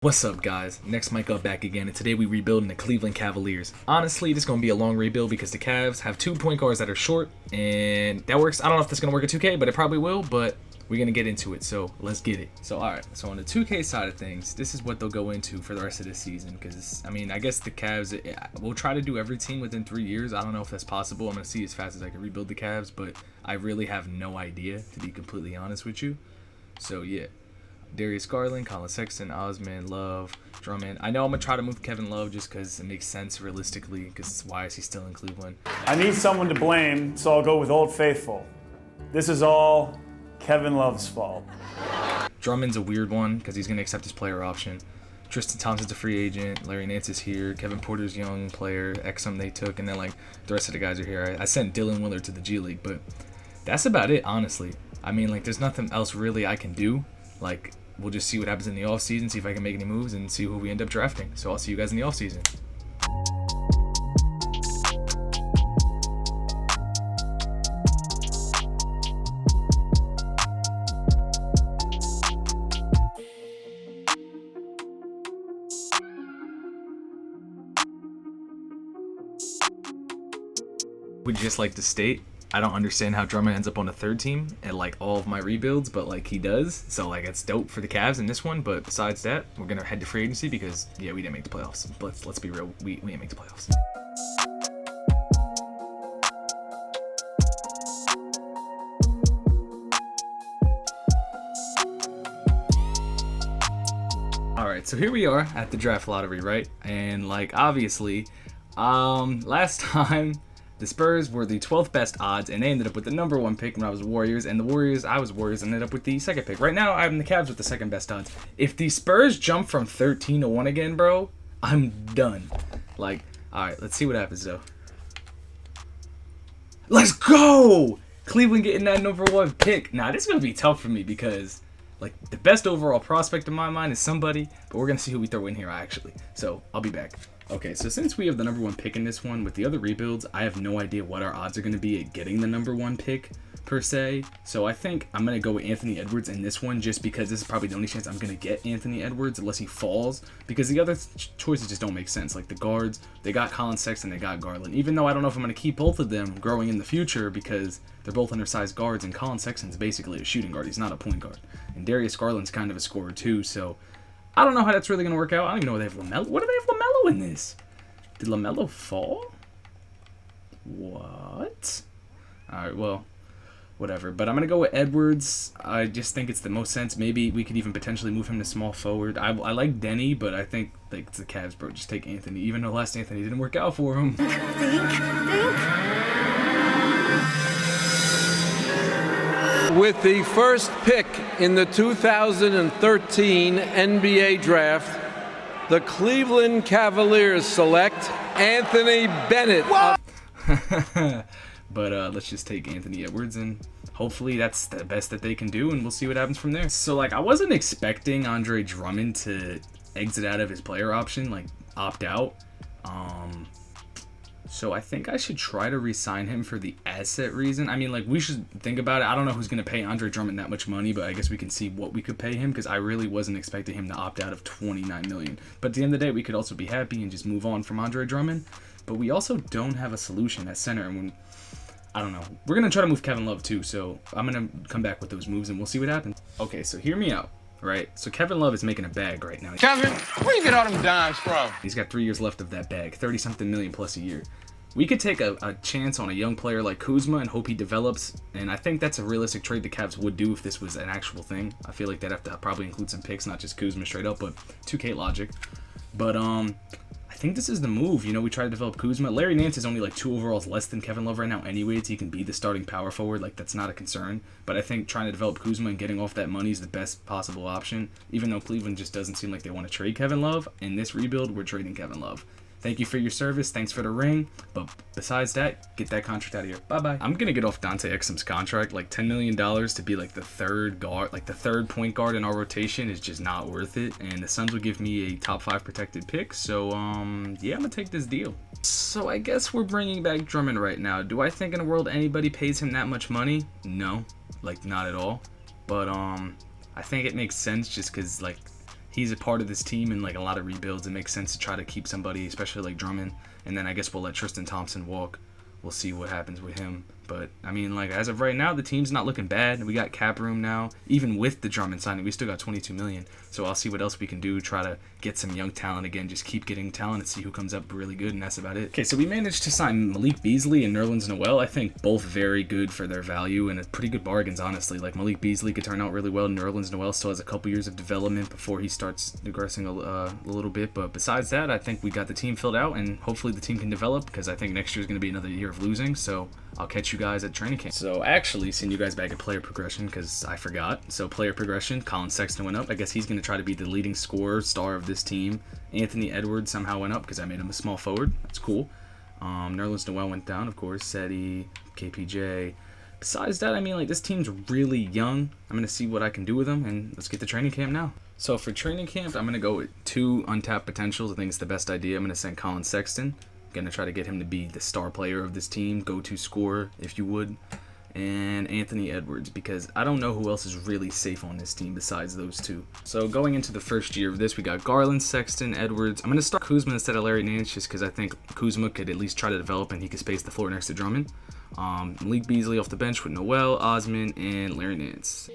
What's up, guys? Next mic up back again, and today we rebuilding the Cleveland Cavaliers. Honestly, this is gonna be a long rebuild because the Cavs have 2 point guards that are short, and that works. I don't know if that's gonna work at 2K, but it probably will. But we're gonna get into it, so let's get it. So alright, so on the 2K side of things, this is what they'll go into for the rest of this season. Because I mean, I guess the Cavs will try to do every team within 3 years. I don't know if that's possible. I'm gonna see as fast as I can rebuild the Cavs, but I really have no idea, to be completely honest with you. So yeah. Darius Garland, Colin Sexton, Osman, Love, Drummond. I know I'm going to try to move Kevin Love just because it makes sense realistically, because why is he still in Cleveland? I need someone to blame, so I'll go with Old Faithful. This is all Kevin Love's fault. Drummond's a weird one because he's going to accept his player option. Tristan Thompson's a free agent. Larry Nance is here. Kevin Porter's young player. Exum they took, and then like the rest of the guys are here. I sent Dylan Willard to the G League, but that's about it, honestly. I mean, like, there's nothing else really I can do. Like, we'll just see what happens in the offseason, see if I can make any moves, and see who we end up drafting. So I'll see you guys in the offseason. Would just like to state, I don't understand how Drummond ends up on a third team at like all of my rebuilds, but like he does. So like it's dope for the Cavs in this one. But besides that, we're gonna head to free agency because yeah, we didn't make the playoffs. Let's be real, we didn't make the playoffs. All right, so here we are at the draft lottery, right? And like obviously, last time. The Spurs were the 12th best odds, and they ended up with the number 1 pick when I was Warriors, and I was Warriors, ended up with the 2nd pick. Right now, I'm the Cavs with the 2nd best odds. If the Spurs jump from 13-1 again, bro, I'm done. Like, all right, let's see what happens, though. Let's go! Cleveland getting that number 1 pick. Nah, this is going to be tough for me because, like, the best overall prospect in my mind is somebody, but we're going to see who we throw in here, actually. So, I'll be back. Okay, so since we have the number 1 pick in this one, with the other rebuilds, I have no idea what our odds are going to be at getting the number 1 pick, per se. So I think I'm going to go with Anthony Edwards in this one, just because this is probably the only chance I'm going to get Anthony Edwards, unless he falls, because the other choices just don't make sense. Like the guards, they got Colin Sexton, they got Garland. Even though I don't know if I'm going to keep both of them growing in the future, because they're both undersized guards, and Colin Sexton's basically a shooting guard. He's not a point guard. And Darius Garland's kind of a scorer too, so I don't know how that's really going to work out. I don't even know whether they have LaMelo. What do they have LaMelo in this? Did LaMelo fall? What? Alright, well, whatever. But I'm going to go with Edwards. I just think it's the most sense. Maybe we could even potentially move him to small forward. I like Denny, but I think like it's the Cavs, bro. Just take Anthony. Even though last Anthony didn't work out for him. With the first pick in the 2013 NBA draft, the Cleveland Cavaliers select Anthony Bennett. But let's just take Anthony Edwards, and hopefully that's the best that they can do, and we'll see what happens from there. So like I wasn't expecting Andre Drummond to exit out of his player option, like opt out. So I think I should try to re-sign him for the asset reason. I mean, like, we should think about it. I don't know who's going to pay Andre Drummond that much money, but I guess we can see what we could pay him, because I really wasn't expecting him to opt out of $29 million. But at the end of the day, we could also be happy and just move on from Andre Drummond. But we also don't have a solution at center. And when, I don't know. We're going to try to move Kevin Love too, so I'm going to come back with those moves and we'll see what happens. Okay, so hear me out. Right, so Kevin Love is making a bag right now. Kevin, where you get all them dimes from? He's got 3 years left of that bag, 30-something million plus a year. We could take a chance on a young player like Kuzma and hope he develops, and I think that's a realistic trade the Cavs would do if this was an actual thing. I feel like they'd have to probably include some picks, not just Kuzma straight up, but 2K logic. But I think this is the move. You know, we tried to develop Kuzma. Larry Nance is only like 2 overalls less than Kevin Love right now anyways. He can be the starting power forward. Like, that's not a concern. But I think trying to develop Kuzma and getting off that money is the best possible option. Even though Cleveland just doesn't seem like they want to trade Kevin Love. In this rebuild, we're trading Kevin Love. Thank you for your service. Thanks for the ring. But besides that, get that contract out of here. Bye-bye. I'm going to get off Dante Exum's contract. Like $10 million to be like the third guard, like the third point guard in our rotation is just not worth it. And the Suns will give me a top 5 protected pick. So, yeah, I'm going to take this deal. So I guess we're bringing back Drummond right now. Do I think in a world anybody pays him that much money? No, like not at all. But I think it makes sense just because like he's a part of this team and like a lot of rebuilds. It makes sense to try to keep somebody, especially like Drummond. And then I guess we'll let Tristan Thompson walk. We'll see what happens with him. But, I mean, like, as of right now, the team's not looking bad. We got cap room now. Even with the Drummond signing, we still got $22 million. So I'll see what else we can do. Try to get some young talent again. Just keep getting talent and see who comes up really good, and that's about it. Okay, so we managed to sign Malik Beasley and Nerlens Noel. I think both very good for their value and pretty good bargains, honestly. Like, Malik Beasley could turn out really well. Nerlens Noel still has a couple years of development before he starts digressing a little bit. But besides that, I think we got the team filled out, and hopefully the team can develop, because I think next year is going to be another year of losing. So I'll catch you guys at training camp. So actually, seeing you guys back at player progression, because I forgot. So player progression, Colin Sexton went up. I guess he's going to try to be the leading scorer, star of this team. Anthony Edwards somehow went up because I made him a small forward. That's cool. Nerlens Noel went down, of course. Seti, KPJ. Besides that, I mean, like, this team's really young. I'm going to see what I can do with them, and let's get to training camp now. So for training camp, I'm going to go with 2 untapped potentials. I think it's the best idea. I'm going to send Colin Sexton. Going to try to get him to be the star player of this team, go-to scorer, if you would. And Anthony Edwards, because I don't know who else is really safe on this team besides those 2. So going into the first year of this, we got Garland, Sexton, Edwards. I'm going to start Kuzma instead of Larry Nance just because I think Kuzma could at least try to develop and he could space the floor next to Drummond. Malik Beasley off the bench with Noel, Osman, and Larry Nance.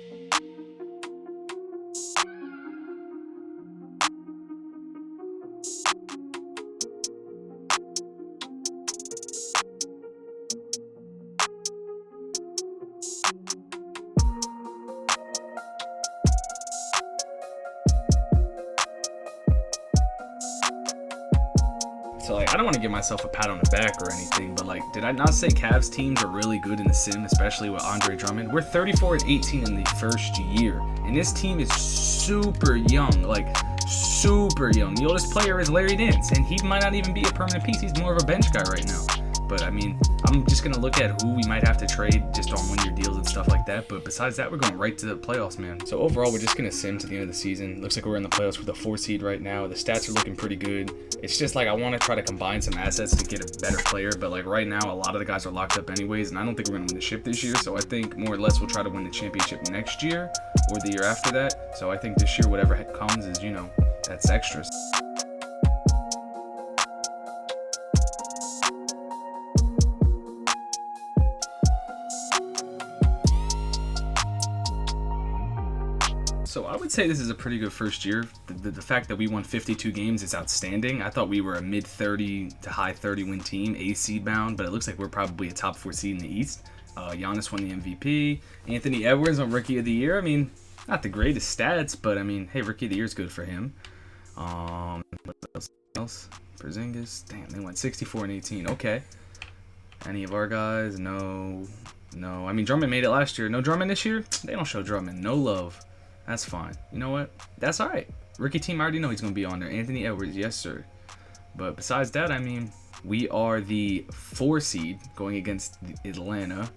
So, like, I don't want to give myself a pat on the back or anything, but, like, did I not say Cavs teams are really good in the sim, especially with Andre Drummond? We're 34-18 in the first year, and this team is super young, like, super young. The oldest player is Larry Nance, and he might not even be a permanent piece. He's more of a bench guy right now. But, I mean, I'm just going to look at who we might have to trade just on one-year deals and stuff like that. But besides that, we're going right to the playoffs, man. So, overall, we're just going to sim to the end of the season. Looks like we're in the playoffs with a 4 seed right now. The stats are looking pretty good. It's just like I want to try to combine some assets to get a better player. But, like, right now, a lot of the guys are locked up anyways. And I don't think we're going to win the ship this year. So, I think more or less we'll try to win the championship next year or the year after that. So, I think this year, whatever comes is, you know, that's extras. So I would say this is a pretty good first year. The fact that we won 52 games is outstanding. I thought we were a mid-30 to high-30 win team, A seed bound, but it looks like we're probably a top 4 seed in the East. Giannis won the MVP. Anthony Edwards on Rookie of the Year. I mean, not the greatest stats, but I mean, hey, Rookie of the Year is good for him. What else? Porzingis. Damn, they went 64-18. Okay. Any of our guys? No. I mean, Drummond made it last year. No Drummond this year? They don't show Drummond. No love. That's fine. You know what? That's all right. Rookie team, I already know he's going to be on there. Anthony Edwards, yes, sir. But besides that, I mean, we are the 4 seed going against Atlanta.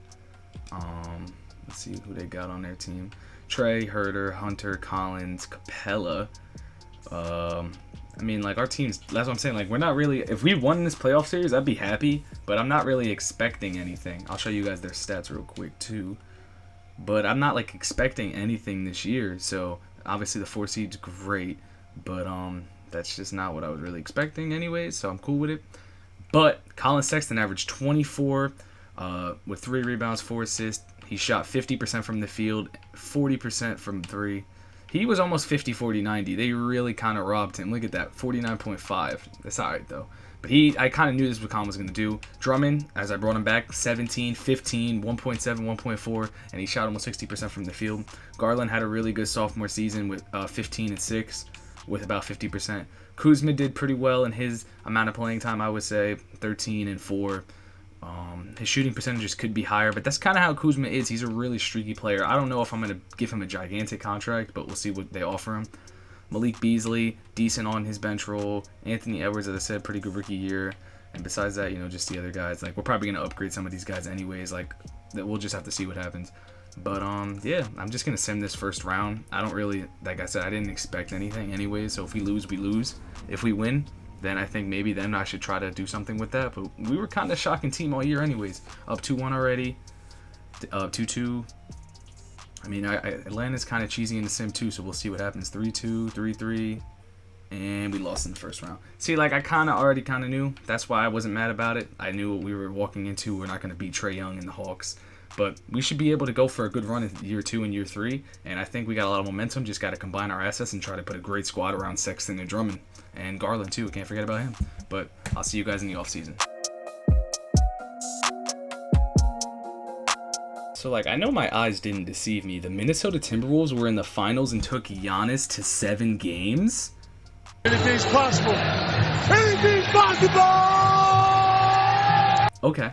Let's see who they got on their team. Trey, Herter, Hunter, Collins, Capella. I mean, like, our team's, that's what I'm saying. Like, we're not really, if we won this playoff series, I'd be happy. But I'm not really expecting anything. I'll show you guys their stats real quick, too. But I'm not, like, expecting anything this year. So, obviously, the 4 seed's great. But that's just not what I was really expecting anyways. So, I'm cool with it. But Colin Sexton averaged 24 with 3 rebounds, 4 assists. He shot 50% from the field, 40% from 3. He was almost 50-40-90. They really kind of robbed him. Look at that, 49.5. That's all right, though. But I kind of knew this was what Colin was going to do. Drummond, as I brought him back, 17, 15, 1.7, 1.4, and he shot almost 60% from the field. Garland had a really good sophomore season with 15 and 6 with about 50%. Kuzma did pretty well in his amount of playing time, I would say, 13 and 4. His shooting percentages could be higher, but that's kind of how Kuzma is. He's a really streaky player. I don't know if I'm going to give him a gigantic contract, but we'll see what they offer him. Malik Beasley, decent on his bench role. Anthony Edwards, as I said, pretty good rookie year. And besides that, you know, just the other guys. Like, we're probably going to upgrade some of these guys anyways. Like, we'll just have to see what happens. But, yeah, I'm just going to sim this first round. I don't really, like I said, I didn't expect anything anyways. So if we lose, we lose. If we win, then I think maybe then I should try to do something with that. But we were kind of shocking team all year anyways. Up 2-1 already. Up 2-2. I mean, Atlanta's kind of cheesy in the sim too, so we'll see what happens. 3-2, 3-3, and we lost in the first round. See, like, I already knew. That's why I wasn't mad about it. I knew what we were walking into. We're not going to beat Trae Young and the Hawks. But we should be able to go for a good run in year 2 and year 3. And I think we got a lot of momentum. Just got to combine our assets and try to put a great squad around Sexton and Drummond. And Garland, too. Can't forget about him. But I'll see you guys in the offseason. So, like, I know my eyes didn't deceive me. The Minnesota Timberwolves were in the finals and took Giannis to 7 games. Anything's possible. Anything's possible! Okay.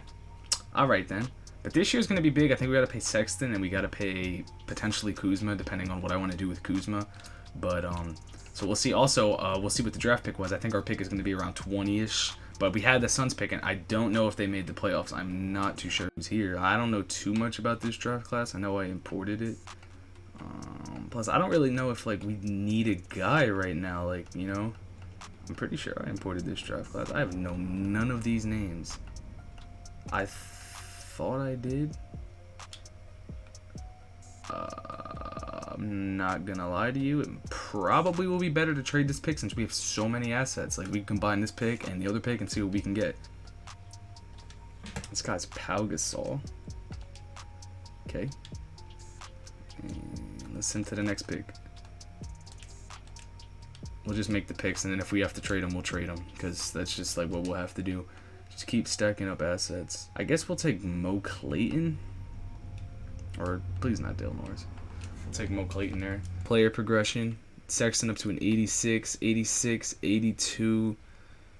All right, then. But this year's going to be big. I think we got to pay Sexton and we got to pay potentially Kuzma, depending on what I want to do with Kuzma. But, so we'll see. Also, we'll see what the draft pick was. I think our pick is going to be around 20-ish. But we had the Suns pick, and I don't know if they made the playoffs. I'm not too sure who's here. I don't know too much about this draft class. I know I imported it. Plus, I don't really know if, like, we need a guy right now. Like, you know, I'm pretty sure I imported this draft class. I have none of these names. I thought I did. I'm not gonna lie to you. It probably will be better to trade this pick since we have so many assets. Like, we can combine this pick and the other pick and see what we can get. This guy's Pau Gasol. Okay. And let's send to the next pick. We'll just make the picks, and then if we have to trade them, we'll trade them, because that's just like what we'll have to do. Just keep stacking up assets. I guess we'll take Mo Clayton. Or please not Dale Norris. We'll take Mo Clayton there. Player progression. Sexton up to an 86, 86, 82.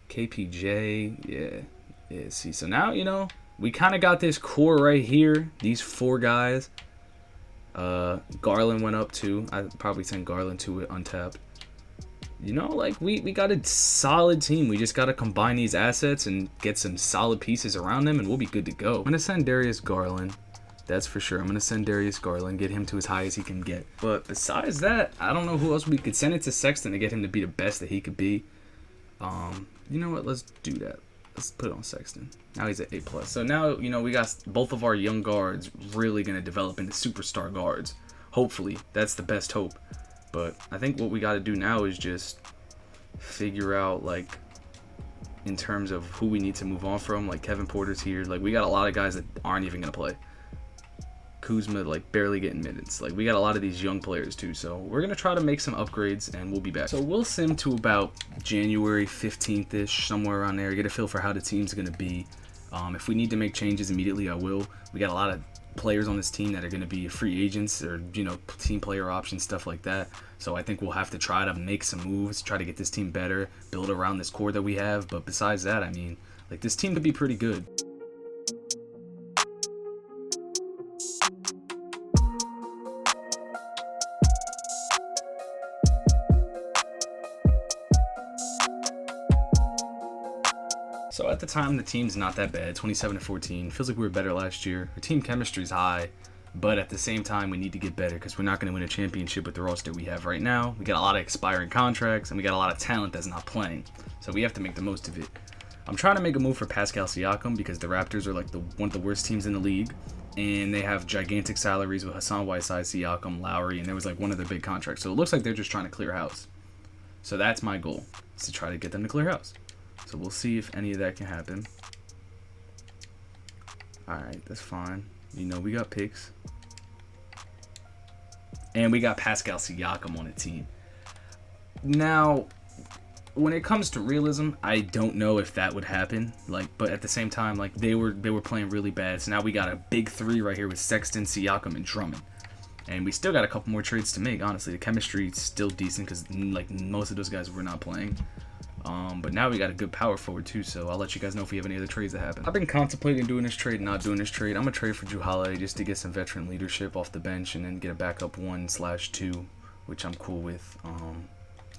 KPJ. Yeah. See, so now, you know, we kind of got this core right here. These 4 guys. Garland went up too. I'd probably send Garland to it untapped. You know, like, we got a solid team. We just got to combine these assets and get some solid pieces around them, and we'll be good to go. I'm going to send Darius Garland. That's for sure. I'm going to send Darius Garland, get him to as high as he can get. But besides that, I don't know who else we could send it to Sexton to get him to be the best that he could be. You know what? Let's do that. Let's put it on Sexton. Now he's at A+. So now, you know, we got both of our young guards really going to develop into superstar guards. Hopefully. That's the best hope. But I think what we got to do now is just figure out, like, in terms of who we need to move on from. Like, Kevin Porter's here. Like, we got a lot of guys that aren't even going to play. Kuzma, like, barely getting minutes. Like, we got a lot of these young players, too. So we're going to try to make some upgrades, and we'll be back. So we'll sim to about January 15th-ish, somewhere around there. Get a feel for how the team's going to be. If we need to make changes immediately, I will. We got a lot of players on this team that are going to be free agents or, you know, team player options, stuff like that. So I think we'll have to try to make some moves, try to get this team better, build around this core that we have. But besides that, I mean, like, this team could be pretty good. So at the time, the team's not that bad, 27-14. Feels like we were better last year. Our team chemistry's high, but at the same time, we need to get better because we're not going to win a championship with the roster we have right now. We got a lot of expiring contracts, and we got a lot of talent that's not playing. So we have to make the most of it. I'm trying to make a move for Pascal Siakam because the Raptors are like one of the worst teams in the league, and they have gigantic salaries with Hassan Whiteside, Siakam, Lowry, and there was like one of their big contracts. So it looks like they're just trying to clear house. So that's my goal, is to try to get them to clear house. So we'll see if any of that can happen. Alright, that's fine. You know, we got picks. And we got Pascal Siakam on the team. Now, when it comes to realism, I don't know if that would happen. Like, but at the same time, like, they were playing really bad. So now we got a big 3 right here with Sexton, Siakam, and Drummond. And we still got a couple more trades to make, honestly. The chemistry is still decent because, like, most of those guys were not playing. But now we got a good power forward too, so I'll let you guys know if we have any other trades that happen. I've been contemplating doing this trade, not doing this trade. I'm going to trade for Jrue Holiday just to get some veteran leadership off the bench and then get a backup 1/2, which I'm cool with,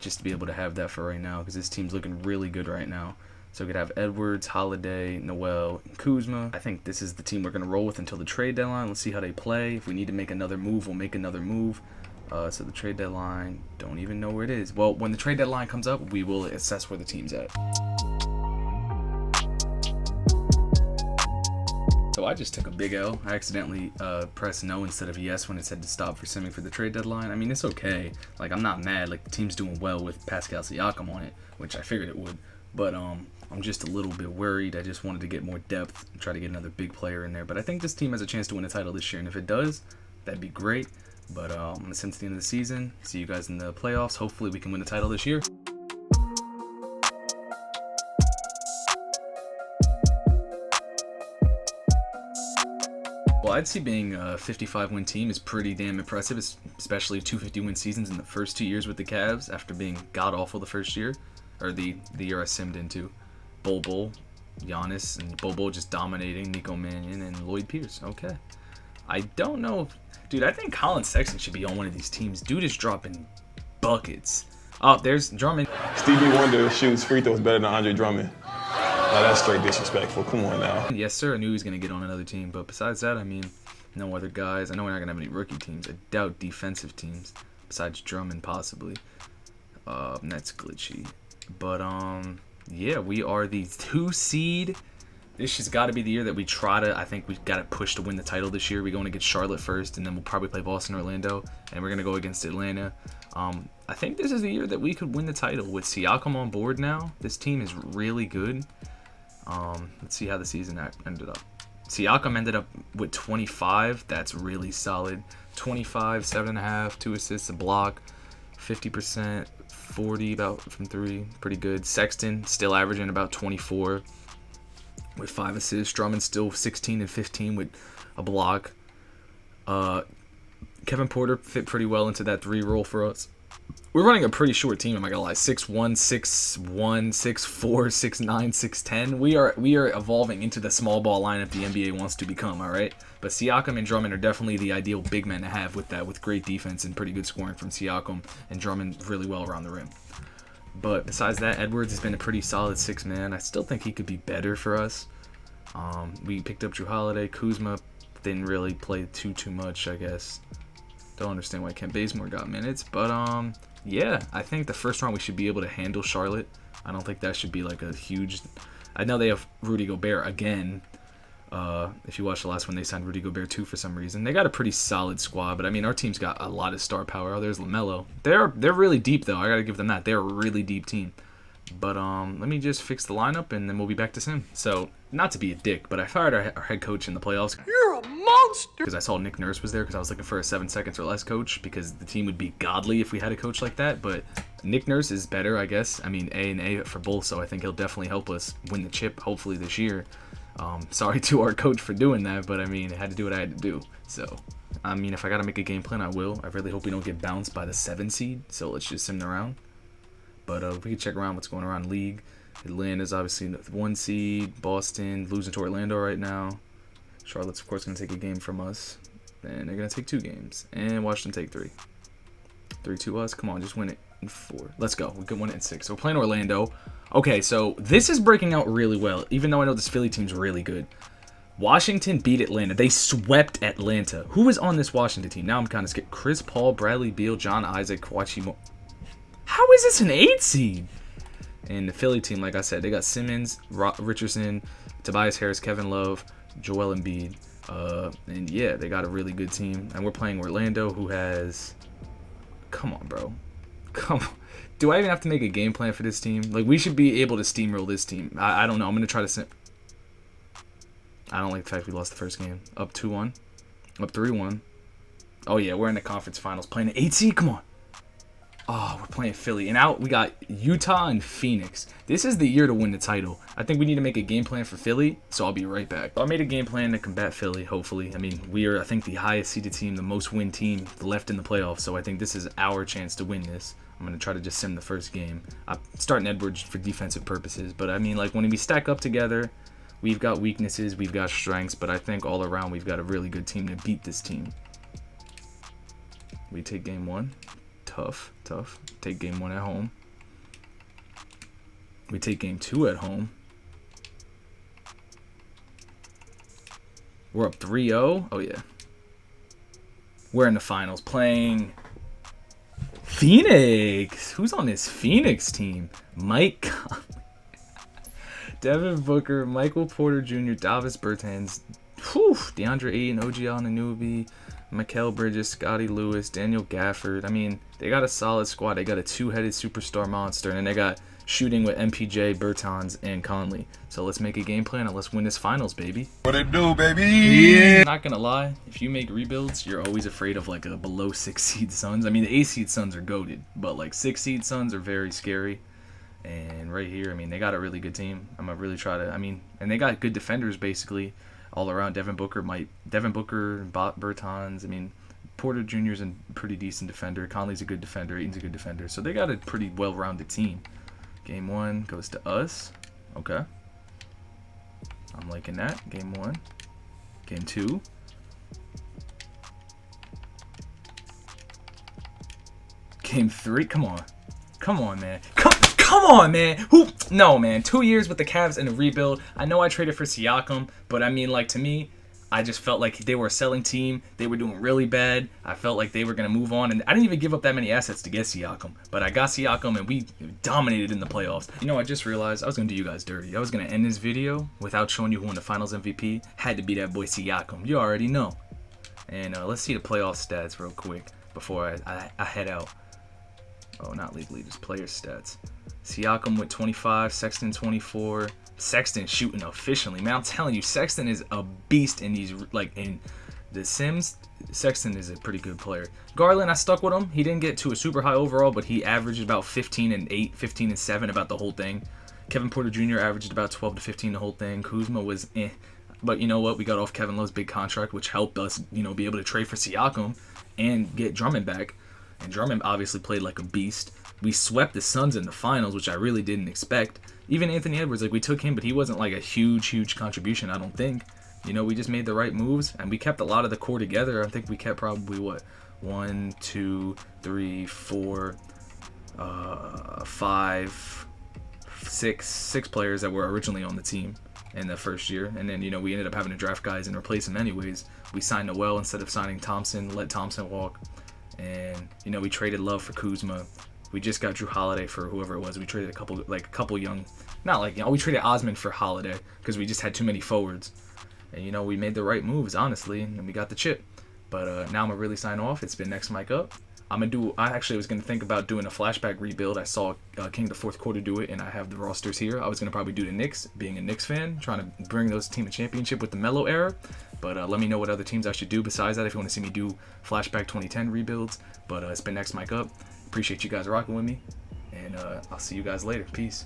just to be able to have that for right now because this team's looking really good right now. So we could have Edwards, Holiday, Noel, and Kuzma. I think this is the team we're going to roll with until the trade deadline. Let's see how they play. If we need to make another move, we'll make another move. So the trade deadline, don't even know where it is. Well, when the trade deadline comes up, we will assess where the team's at. So I just took a big L. I accidentally pressed no instead of yes when it said to stop for simming for the trade deadline. I mean, it's okay. Like, I'm not mad. Like, the team's doing well with Pascal Siakam on it, which I figured it would. But I'm just a little bit worried. I just wanted to get more depth and try to get another big player in there. But I think this team has a chance to win a title this year, and if it does, that'd be great. But I'm going to sim to the end of the season. See you guys in the playoffs. Hopefully we can win the title this year. Well, I'd say being a 55-win team is pretty damn impressive, especially 250-win seasons in the first 2 years with the Cavs after being god-awful the first year, or the year I simmed into. Bol, Giannis, and Bol just dominating Nico Mannion and Lloyd Pierce. Okay. I don't know if... Dude, I think Colin Sexton should be on one of these teams. Dude is dropping buckets. Oh, there's Drummond. Stevie Wonder shoots free throws better than Andre Drummond. Now that's straight disrespectful. Come on now. Yes, sir. I knew he was going to get on another team. But besides that, I mean, no other guys. I know we're not going to have any rookie teams. I doubt defensive teams. Besides Drummond, possibly. That's glitchy. But, yeah, we are the 2 seed. This has got to be the year that we try to, I think we've got to push to win the title this year. We're going against Charlotte first, and then we'll probably play Boston, Orlando, and we're going to go against Atlanta. I think this is the year that we could win the title. With Siakam on board now, this team is really good. Let's see how the season ended up. Siakam ended up with 25. That's really solid. 25, 7.5, 2 assists, a block, 50%, 40 about from 3. Pretty good. Sexton still averaging about 24 with 5 assists. Drummond still 16 and 15 with a block. Kevin Porter fit pretty well into that 3 role for us. We're running a pretty short team, am I gonna lie? 6'1", 6'1", 6'4", 6'9", 6'10". We are evolving into the small ball lineup the NBA wants to become, alright? But Siakam and Drummond are definitely the ideal big men to have with that, with great defense and pretty good scoring from Siakam, and Drummond really well around the rim. But besides that, Edwards has been a pretty solid 6-man. I still think he could be better for us. We picked up Drew Holiday. Kuzma didn't really play too much, I guess. Don't understand why Kent Bazemore got minutes, but yeah, I think the first round we should be able to handle Charlotte. I don't think that should be like a huge... I know they have Rudy Gobert again. If you watched the last one, they signed Rudy Gobert too for some reason. They got a pretty solid squad, but I mean, our team's got a lot of star power. Oh, there's LaMelo. They're really deep though. I gotta give them that. They're a really deep team. But let me just fix the lineup and then we'll be back to sim. So, not to be a dick, but I fired our head coach in the playoffs. You're a monster! Because I saw Nick Nurse was there because I was looking for a 7 seconds or less coach because the team would be godly if we had a coach like that. But Nick Nurse is better, I guess. I mean, A and A for both, so I think he'll definitely help us win the chip, hopefully this year. Sorry to our coach for doing that, but I mean, I had to do what I had to do. So, I mean, if I got to make a game plan, I will. I really hope we don't get bounced by the 7 seed, so let's just sim around. But we can check around what's going around in the league. Atlanta's obviously the 1 seed. Boston losing to Orlando right now. Charlotte's, of course, going to take a game from us. And they're going to take 2 games. And Washington take 3. 3-2 us. Come on, just win it in 4. Let's go. We can win it in 6. So we're playing Orlando. Okay, so this is breaking out really well, even though I know this Philly team's really good. Washington beat Atlanta. They swept Atlanta. Who was on this Washington team? Now I'm kind of scared. Chris Paul, Bradley Beal, John Isaac, Kawhi. How is this an 8 seed? And the Philly team, like I said, they got Simmons, Richardson, Tobias Harris, Kevin Love, Joel Embiid. And yeah, they got a really good team. And we're playing Orlando, who has... Come on, bro. Come on. Do I even have to make a game plan for this team? Like, we should be able to steamroll this team. I don't know. I'm going to try to... I don't like the fact we lost the first game. Up 2-1. Up 3-1. Oh, yeah, we're in the conference finals. Playing the 8 seed? Come on. Oh, we're playing Philly. And out we got Utah and Phoenix. This is the year to win the title. I think we need to make a game plan for Philly, so I'll be right back. I made a game plan to combat Philly, hopefully. I mean, we are, I think, the highest seeded team, the most win team left in the playoffs, so I think this is our chance to win this. I'm going to try to just sim the first game. I'm starting Edwards for defensive purposes, but I mean, like, when we stack up together, we've got weaknesses, we've got strengths, but I think all around we've got a really good team to beat this team. We take game 1. Tough. Take game 1 at home. We take game 2 at home. We're up 3-0. Oh, yeah. We're in the finals playing Phoenix. Who's on this Phoenix team? Mike Conley, Devin Booker, Michael Porter Jr., Davis Bertans, Whew, DeAndre Ayton, OG Anunoby, Mikal Bridges, Scotty Lewis, Daniel Gafford. I mean, they got a solid squad. They got a two-headed superstar monster, and then they got shooting with MPJ, Bertans, and Conley. So let's make a game plan and let's win this finals, baby. What it do, baby? Yeah. Not gonna lie, if you make rebuilds, you're always afraid of like a below 6 seed Suns. I mean, the 8 seed Suns are goated, but like 6 seed Suns are very scary. And right here, I mean, they got a really good team. I'm gonna really try to. I mean, and they got good defenders basically all around. Devin Booker, Bertans. I mean, Porter Jr.'s a pretty decent defender. Conley's a good defender. Ayton's a good defender. So they got a pretty well-rounded team. Game 1 goes to us. Okay. I'm liking that. Game 1. Game 2. Game 3. Come on. Come on, man. Come on, man. No, man. 2 years with the Cavs and a rebuild. I know I traded for Siakam, but I mean, like, to me, I just felt like they were a selling team. They were doing really bad. I felt like they were going to move on. And I didn't even give up that many assets to get Siakam. But I got Siakam, and we dominated in the playoffs. You know, I just realized I was going to do you guys dirty. I was going to end this video without showing you who won the Finals MVP. Had to be that boy Siakam. You already know. And let's see the playoff stats real quick before I head out. Oh, not league leaders, player stats. Siakam with 25, Sexton 24. Sexton shooting efficiently, man. I'm telling you, Sexton is a beast in these, like in the Sims. Sexton is a pretty good player. Garland, I stuck with him. He didn't get to a super high overall, but he averaged about 15 and 8, 15 and 7 about the whole thing. Kevin Porter Jr. averaged about 12 to 15 the whole thing. Kuzma was eh. But you know what? We got off Kevin Love's big contract, which helped us, you know, be able to trade for Siakam and get Drummond back. And Drummond obviously played like a beast. We swept the Suns in the finals, which I really didn't expect. Even Anthony Edwards, like, we took him, but he wasn't like a huge contribution, I don't think. You know, we just made the right moves, and we kept a lot of the core together. I think we kept probably, what, 1, 2, 3, 4, 5, 6 players that were originally on the team in the first year. And then, you know, we ended up having to draft guys and replace them anyways. We signed Noel instead of signing Thompson, let Thompson walk. And, you know, we traded Love for Kuzma. We just got Drew Holiday for whoever it was. We traded a couple young, not like, you know, we traded Osman for Holiday because we just had too many forwards. And, you know, we made the right moves, honestly, and we got the chip. But now I'm going to really sign off. It's been Next Mic Up. I actually was going to think about doing a flashback rebuild. I saw King of the Fourth Quarter do it, and I have the rosters here. I was going to probably do the Knicks, being a Knicks fan, trying to bring those team a championship with the Melo era. But let me know what other teams I should do besides that if you want to see me do flashback 2010 rebuilds. But it's been Next Mic Up. Appreciate you guys rocking with me, and I'll see you guys later. Peace.